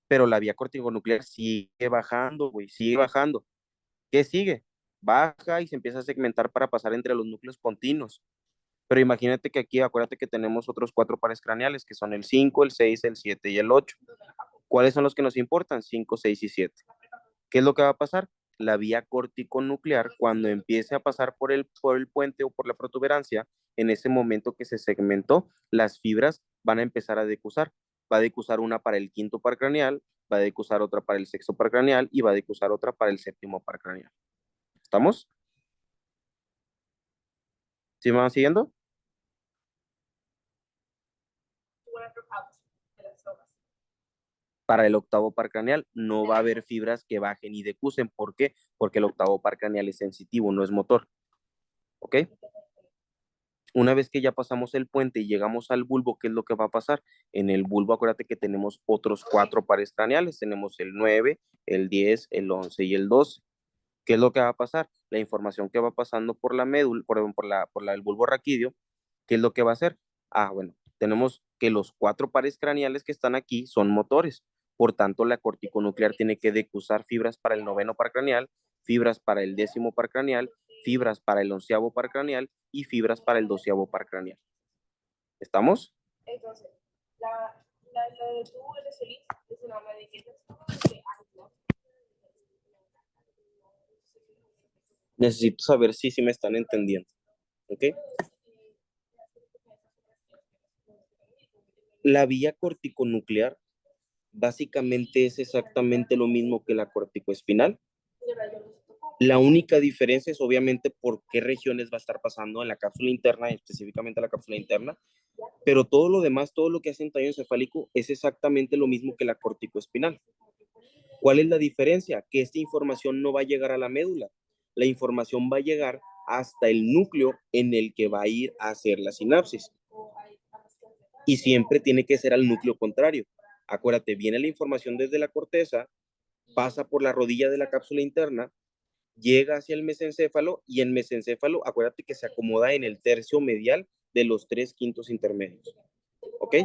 Pero la vía corticonuclear sigue bajando, güey, sigue bajando. ¿Qué sigue? Baja y se empieza a segmentar para pasar entre los núcleos pontinos. Pero imagínate que aquí, acuérdate que tenemos otros cuatro pares craneales, que son el 5, el 6, el 7 y el 8. ¿Cuáles son los que nos importan? 5, 6 y 7. ¿Qué es lo que va a pasar? La vía córtico-nuclear, cuando empiece a pasar por el puente o por la protuberancia, en ese momento que se segmentó, las fibras van a empezar a decusar. Va a decusar una para el quinto par craneal, va a decusar otra para el sexto par craneal y va a decusar otra para el séptimo par craneal. ¿Estamos? ¿Sí me van siguiendo? Para el octavo par craneal no va a haber fibras que bajen y decusen. ¿Por qué? Porque el octavo par craneal es sensitivo, no es motor. ¿Ok? Una vez que ya pasamos el puente y llegamos al bulbo, ¿qué es lo que va a pasar? En el bulbo, acuérdate que tenemos otros cuatro pares craneales. Tenemos el 9, el 10, el 11 y el 12. ¿Qué es lo que va a pasar? La información que va pasando por la médula, el bulbo raquídeo, ¿qué es lo que va a hacer? Ah, bueno, tenemos que los cuatro pares craneales que están aquí son motores. Por tanto, la corticonuclear tiene que decusar fibras para el noveno par craneal, fibras para el décimo par craneal, fibras para el onceavo par craneal y fibras para el doceavo par craneal. ¿Estamos? Necesito saber si me están entendiendo. ¿Ok? La vía corticonuclear básicamente es exactamente lo mismo que la corticoespinal. La única diferencia es obviamente por qué regiones va a estar pasando en la cápsula interna, específicamente la cápsula interna, pero todo lo demás, todo lo que hace en tallo encefálico es exactamente lo mismo que la corticoespinal. ¿Cuál es la diferencia? Que esta información no va a llegar a la médula, la información va a llegar hasta el núcleo en el que va a ir a hacer la sinapsis. Y siempre tiene que ser al núcleo contrario. Acuérdate, viene la información desde la corteza, pasa por la rodilla de la cápsula interna, llega hacia el mesencéfalo y el mesencéfalo, acuérdate que se acomoda en el tercio medial de los 3/5 intermedios. ¿Ok?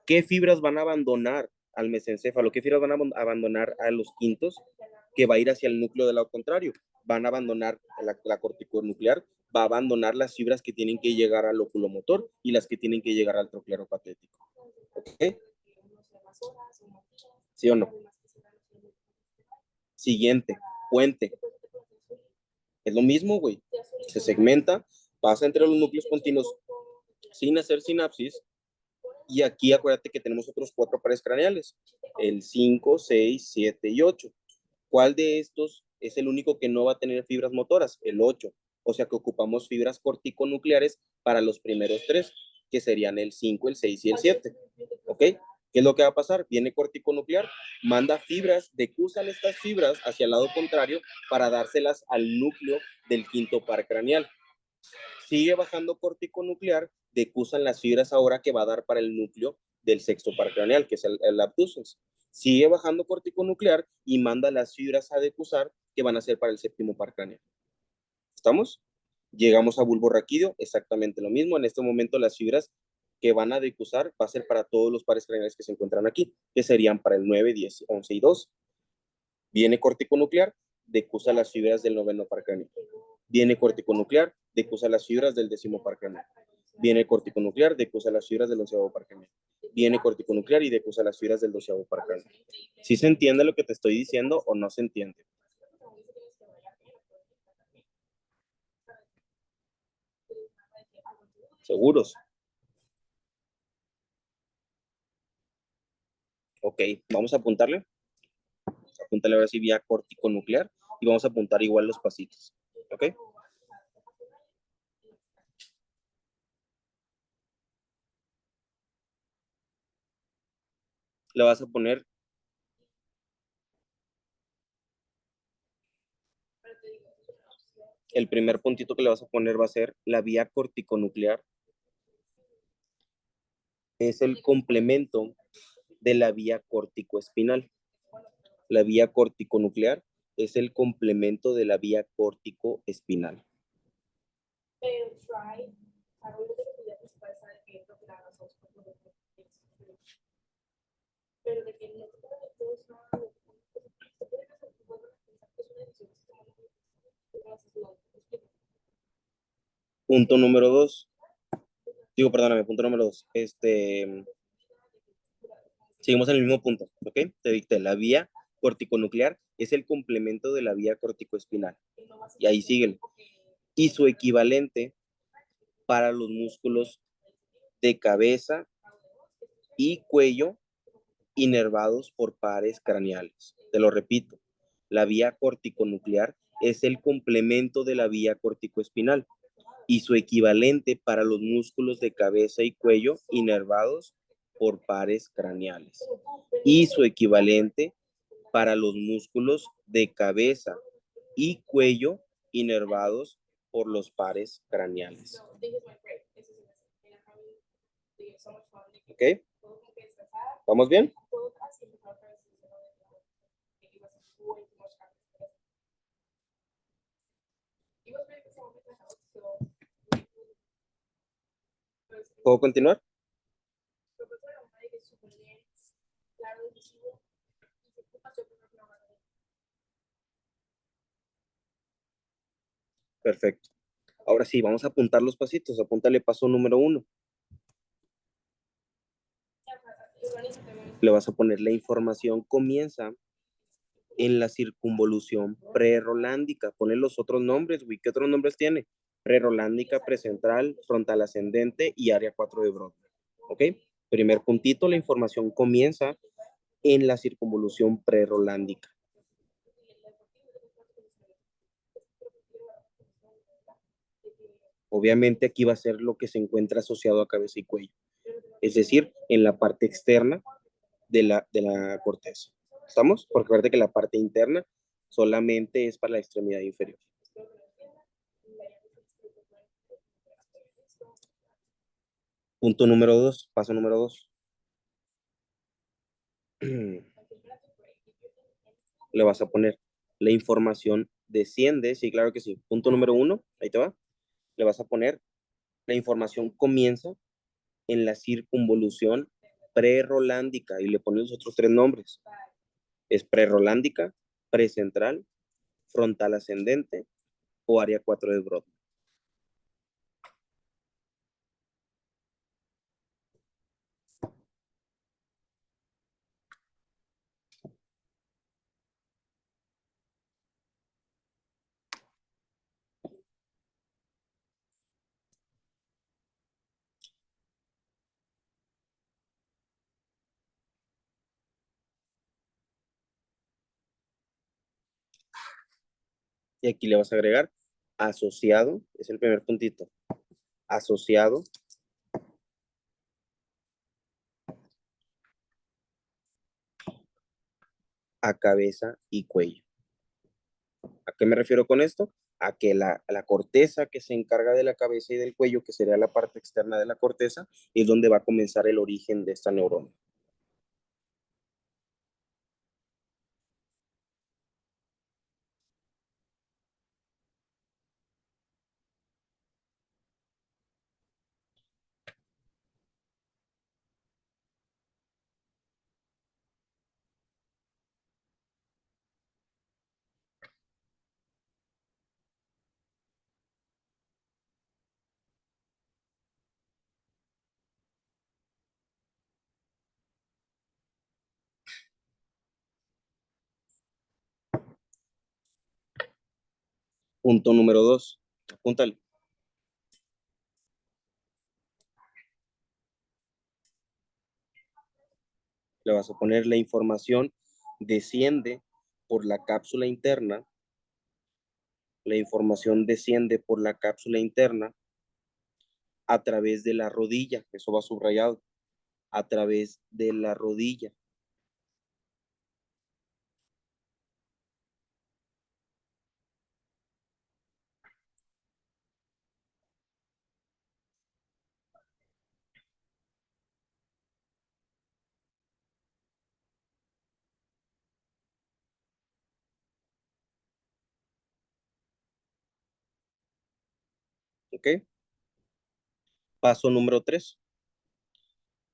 ¿Qué fibras van a abandonar al mesencéfalo? ¿Qué fibras van a abandonar a los quintos? Que va a ir hacia el núcleo del lado contrario. Van a abandonar la corticonuclear, va a abandonar las fibras que tienen que llegar al oculomotor y las que tienen que llegar al troclero patético. ¿Ok? ¿Sí o no? Siguiente, puente. Es lo mismo, güey. Se segmenta, pasa entre los núcleos continuos sin hacer sinapsis. Y aquí acuérdate que tenemos otros cuatro pares craneales, el 5, 6, 7 y 8. ¿Cuál de estos es el único que no va a tener fibras motoras? El 8. O sea que ocupamos fibras corticonucleares para los primeros tres, que serían el 5, el 6 y el 7. ¿Ok? ¿Qué es lo que va a pasar? Viene corticonuclear, manda fibras, decusan estas fibras hacia el lado contrario para dárselas al núcleo del quinto par craneal. Sigue bajando corticonuclear, decusan las fibras ahora que va a dar para el núcleo del sexto par craneal, que es el abducens. Sigue bajando corticonuclear y manda las fibras a decusar que van a ser para el séptimo par craneal. ¿Estamos? Llegamos a bulbo raquídeo, exactamente lo mismo. En este momento las fibras que van a decusar va a ser para todos los pares craneales que se encuentran aquí, que serían para el 9, 10, 11 y 12. Viene corticonuclear, decusa las fibras del noveno par craneal. Viene corticonuclear, decusa las fibras del décimo par craneal. Viene corticonuclear, decusa las fibras del onceavo par craneal. Viene corticonuclear y decusa las fibras del doceavo par craneal. ¿Sí se entiende lo que te estoy diciendo o no se entiende? ¿Seguros? Ok, vamos a apuntarle. Apúntale ahora sí vía corticonuclear y vamos a apuntar igual los pasitos. ¿Ok? Le vas a poner el primer puntito que le vas a poner va a ser la vía corticonuclear. Es el complemento de la vía córtico-espinal. La vía corticonuclear es el complemento de la vía córtico-espinal. Punto número 2. Digo, perdóname, punto número 2. Seguimos en el mismo punto, ¿ok? Te dicté, la vía corticonuclear es el complemento de la vía corticoespinal. Y ahí sigue. Y su equivalente para los músculos de cabeza y cuello inervados por pares craneales. Te lo repito, la vía corticonuclear es el complemento de la vía corticoespinal y su equivalente para los músculos de cabeza y cuello inervados por pares craneales. Y su equivalente para los músculos de cabeza y cuello inervados por los pares craneales. ¿Ok? ¿Vamos bien? ¿Puedo continuar? Perfecto. Ahora sí, vamos a apuntar los pasitos. Apúntale paso número 1. Le vas a poner la información comienza en la circunvolución prerolándica. Ponle los otros nombres, güey. ¿Qué otros nombres tiene? Prerolándica, precentral, frontal ascendente y área 4 de Brodmann. ¿Ok? Primer puntito, la información comienza en la circunvolución prerolándica. Obviamente aquí va a ser lo que se encuentra asociado a cabeza y cuello, es decir, en la parte externa de la corteza. ¿Estamos? Porque recuerda que la parte interna solamente es para la extremidad inferior. Punto número 2, paso número 2. Le vas a poner la información desciende, sí, claro que sí. Punto número 1, ahí te va. Le vas a poner la información comienza en la circunvolución prerolándica y le pones los otros 3 nombres. Es prerolándica, precentral, frontal ascendente o área 4 de Brodmann. Y aquí le vas a agregar asociado, es el primer puntito, asociado a cabeza y cuello. ¿A qué me refiero con esto? A que la corteza que se encarga de la cabeza y del cuello, que sería la parte externa de la corteza, es donde va a comenzar el origen de esta neurona. Punto número 2, apúntale. Le vas a poner la información desciende por la cápsula interna. La información desciende por la cápsula interna a través de la rodilla. Eso va subrayado. A través de la rodilla. ¿Ok? Paso número 3.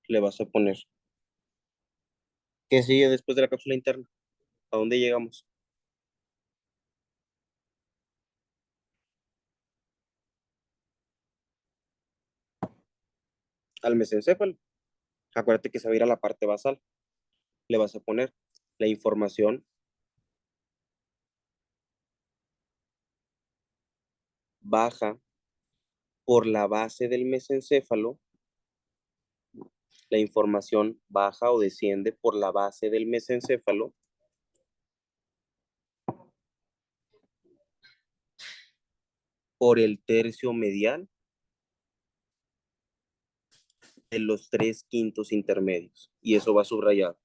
Le vas a poner. ¿Qué sigue después de la cápsula interna? ¿A dónde llegamos? Al mesencéfalo. Acuérdate que se va a ir a la parte basal. Le vas a poner la información baja por la base del mesencéfalo. La información baja o desciende por la base del mesencéfalo por el tercio medial de los 3/5 intermedios. Y eso va subrayado.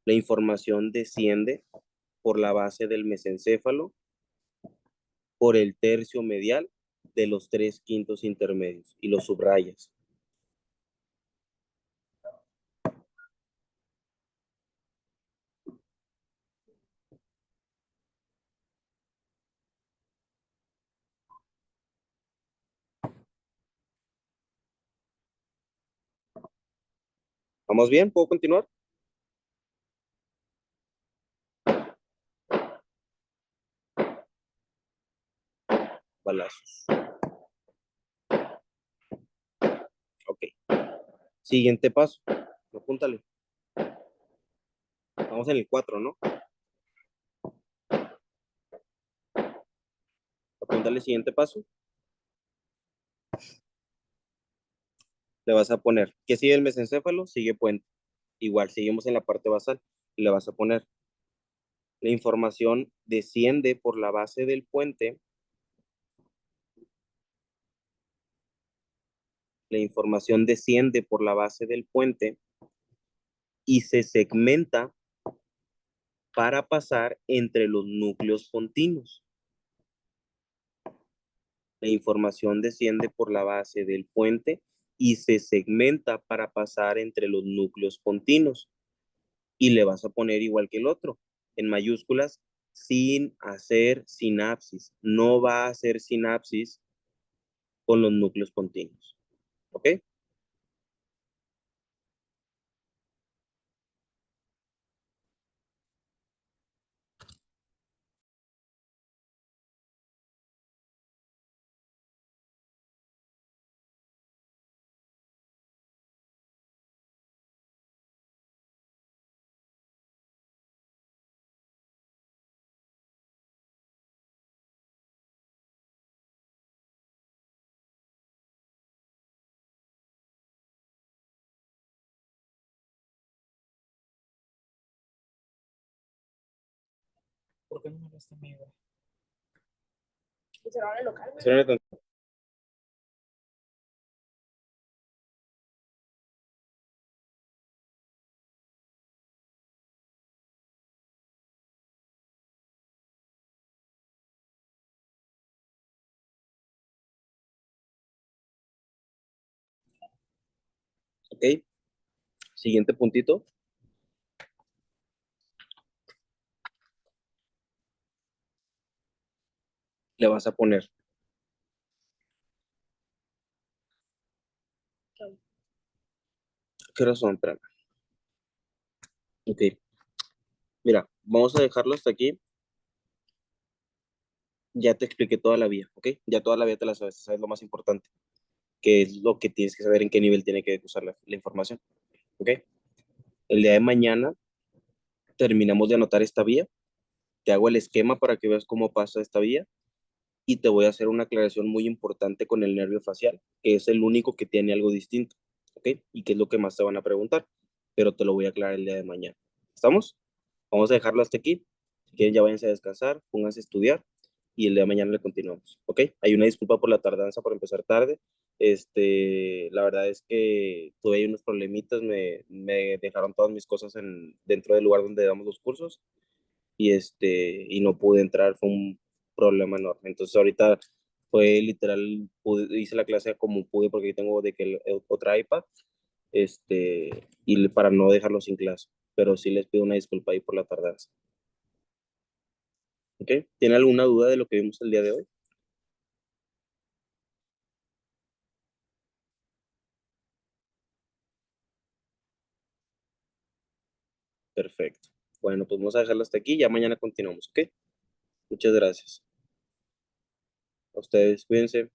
La información desciende por la base del mesencéfalo por el tercio medial de los 3/5 intermedios. Y lo subrayas. ¿Vamos bien? ¿Puedo continuar? Balazos. Ok. Siguiente paso. Apúntale. Vamos en el 4, ¿no? Apúntale el siguiente paso. Le vas a poner, ¿qué sigue el mesencéfalo? Sigue puente. Igual, seguimos en la parte basal. Y le vas a poner, la información desciende por la base del puente. La información desciende por la base del puente y se segmenta para pasar entre los núcleos continuos. La información desciende por la base del puente y se segmenta para pasar entre los núcleos continuos. Y le vas a poner igual que el otro, en mayúsculas, sin hacer sinapsis. No va a hacer sinapsis con los núcleos continuos. ¿Ok? ¿Por qué no me resta mi igual? ¿Ok? Siguiente puntito. Le vas a poner. ¿Qué razón? Espérame. Ok. Mira, vamos a dejarlo hasta aquí. Ya te expliqué toda la vía, ¿ok? Ya toda la vía te la sabes, sabes lo más importante, que es lo que tienes que saber en qué nivel tiene que usar la información, ¿ok? El día de mañana terminamos de anotar esta vía, te hago el esquema para que veas cómo pasa esta vía y te voy a hacer una aclaración muy importante con el nervio facial, que es el único que tiene algo distinto, ¿ok? Y que es lo que más te van a preguntar. pero te lo voy a aclarar el día de mañana. ¿Estamos? Vamos a dejarlo hasta aquí. Si quieren, ya váyanse a descansar, pónganse a estudiar y el día de mañana le continuamos, ¿ok? Hay una disculpa por la tardanza, por empezar tarde. La verdad es que tuve ahí unos problemitas, me dejaron todas mis cosas dentro del lugar donde damos los cursos y no pude entrar, fue un problema enorme. Entonces ahorita fue literal, hice la clase como pude porque tengo de que otra iPad, para no dejarlo sin clase, pero sí les pido una disculpa ahí por la tardanza. ¿Ok? ¿Tiene alguna duda de lo que vimos el día de hoy? Perfecto. Bueno, pues vamos a dejarlo hasta aquí, ya mañana continuamos, ¿ok? Muchas gracias. A ustedes, cuídense.